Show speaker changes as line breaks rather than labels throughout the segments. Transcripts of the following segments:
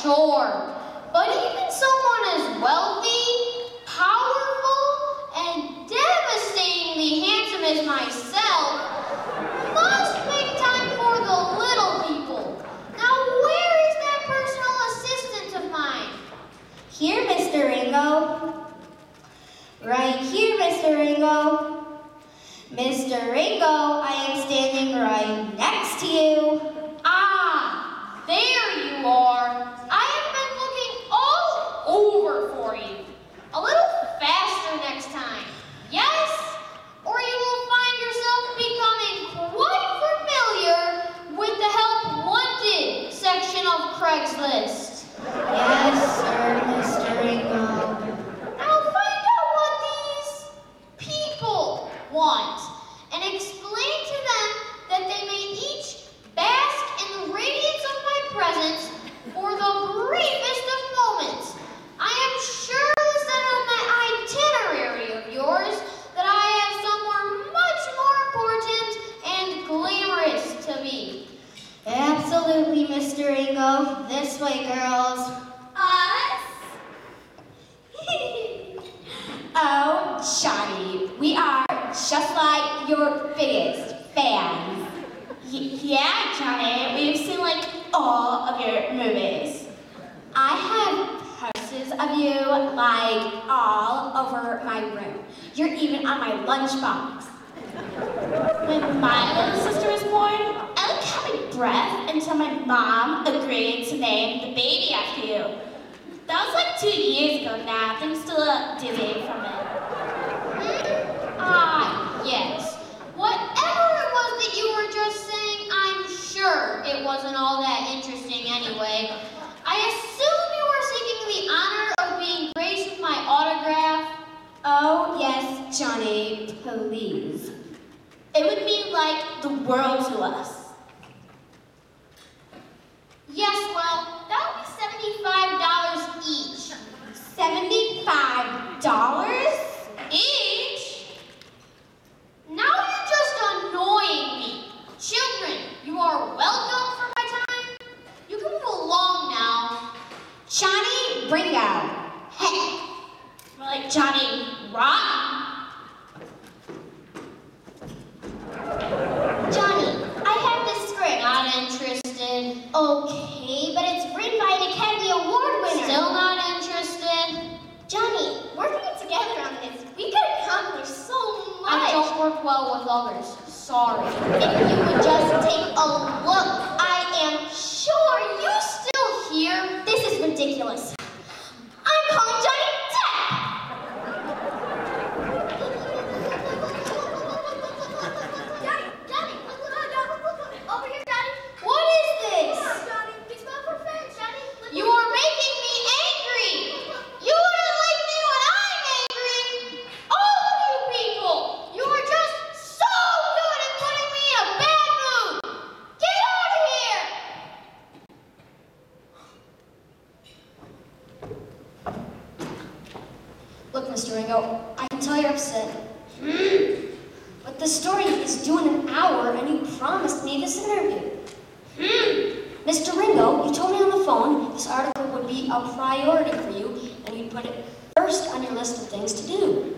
sure. But even someone as wealthy, powerful, and devastatingly handsome as myself must make time for the little people. Now, where is that personal assistant of mine?
Here, Mr. Ringo. Right here, Mr. Ringo. Mr. Ringo, I am standing right next to you.
Ah, there you are. I have been looking all over for you. A little faster next time. Yes? Or you will find yourself becoming quite familiar with the help wanted section of Craigslist.
Yes, sir, Mr. Ringo.
Now find out what these people want and explain to them that they may each bask in the radiance of my presence for the briefest of moments. I am sure this is on my itinerary of yours that I have somewhere much more important and glamorous to be.
Absolutely, Mr. Ringo. This way, girls.
Us?
Oh, Johnny, we are just like your biggest fans.
Yeah, Johnny, we've seen like all of your movies.
I have posters of you like all over my room. You're even on my lunchbox.
When my little sister was born, I like held my breath until my mom agreed to name the baby after you. That was like 2 years ago now. I'm still dizzy from it.
Ah, yes. Whatever it was that you were just saying, I'm sure it wasn't all that interesting anyway. I assume you were seeking the honor of being graced with my autograph.
Oh, yes, Johnny, please.
It would mean like the world to us.
Yes, well, that would be $75 each.
$75?
Each? Now you're just annoying me. Children, you are welcome for my time. You can move along now.
Johnny Ringo. Hey.
More like Johnny Rotten.
Johnny, I have this script.
Not interested.
Okay, but it's written by an Academy Award winner.
Still not interested.
Johnny, working together on this, we could accomplish so much.
I don't work well with others. Sorry.
If you would just take a look, I am sure
You still here?
this is ridiculous. I'm calling Johnny Depp.
Johnny, over here, Johnny.
What is this?
Johnny, we spoke for friends, Johnny.
You are making me angry. You wouldn't like me when I'm angry. All of you people, you are just so good at putting me in a bad mood. Get out of here.
Look, Mr. Ringo, I can tell you're upset. But the story is due in an hour, and you promised me this interview. Mr. Ringo, you told me on the phone this article would be a priority for you, and you'd put it first on your list of things to do.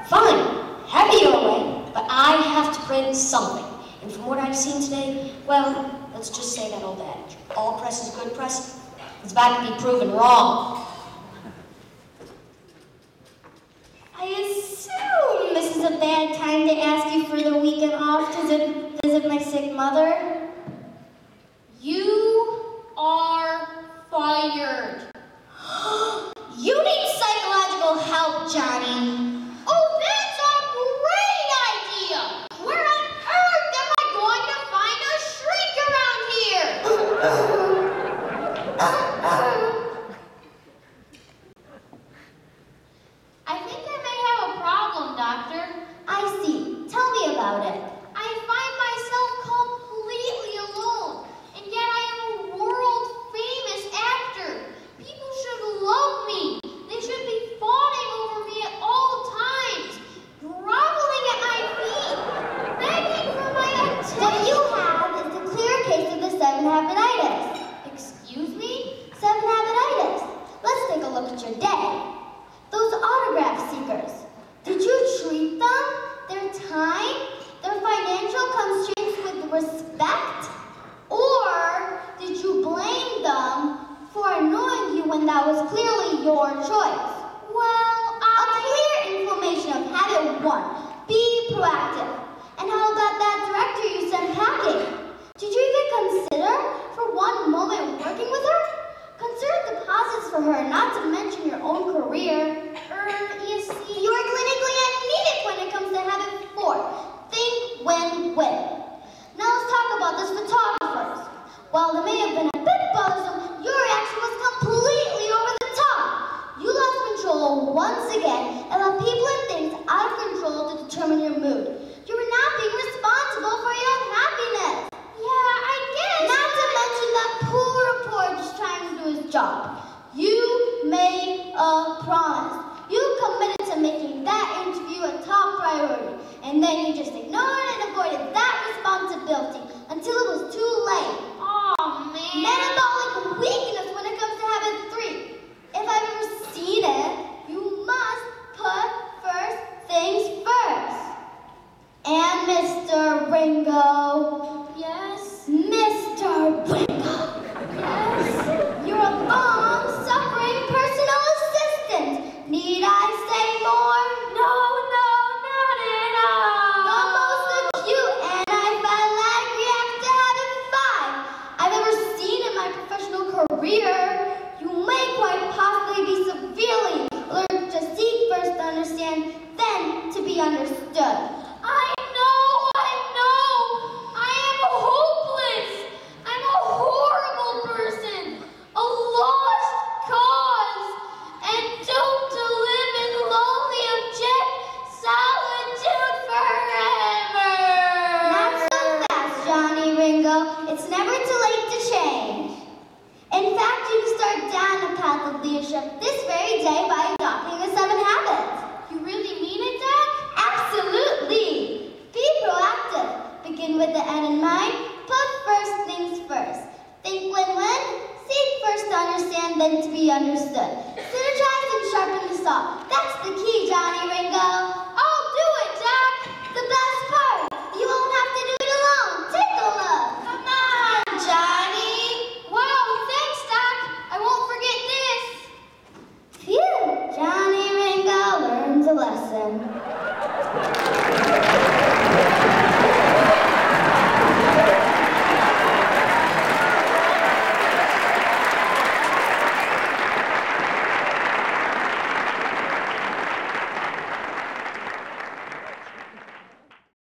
Fine, have it your way, but I have to print something. And from what I've seen today, well, let's just say that old adage. All press is good press. It's about to be proven wrong. I assume this is a bad time to ask you for the weekend off to visit my sick mother.
You are fired.
You need psychological help, Johnny.
Oh, that's a great idea. Where on earth am I going to find a shrink around here? I think I may have a problem, Doctor.
I see. Tell me about it.
I find myself determine your mood. You are not being responsible for your own happiness.
Yeah, I guess.
Not to mention that poor reporter just trying to do his job. You made a promise. You committed to making that interview a top priority, and then you just ignored and avoided that responsibility until it was too late.
Oh, man.
Metabolic weakness when it comes to habit 3. If I've ever seen it, you must put first things first. And Mr. Ringo.
Yes?
Mr. Ringo.
Yes?
You're a long-suffering personal assistant. Need I say more?
No, not at all.
The most acute anti-phylatic reactive habit 5 I've ever seen in my professional career. You may quite possibly be severely allergic to seek first to understand, then to be understood.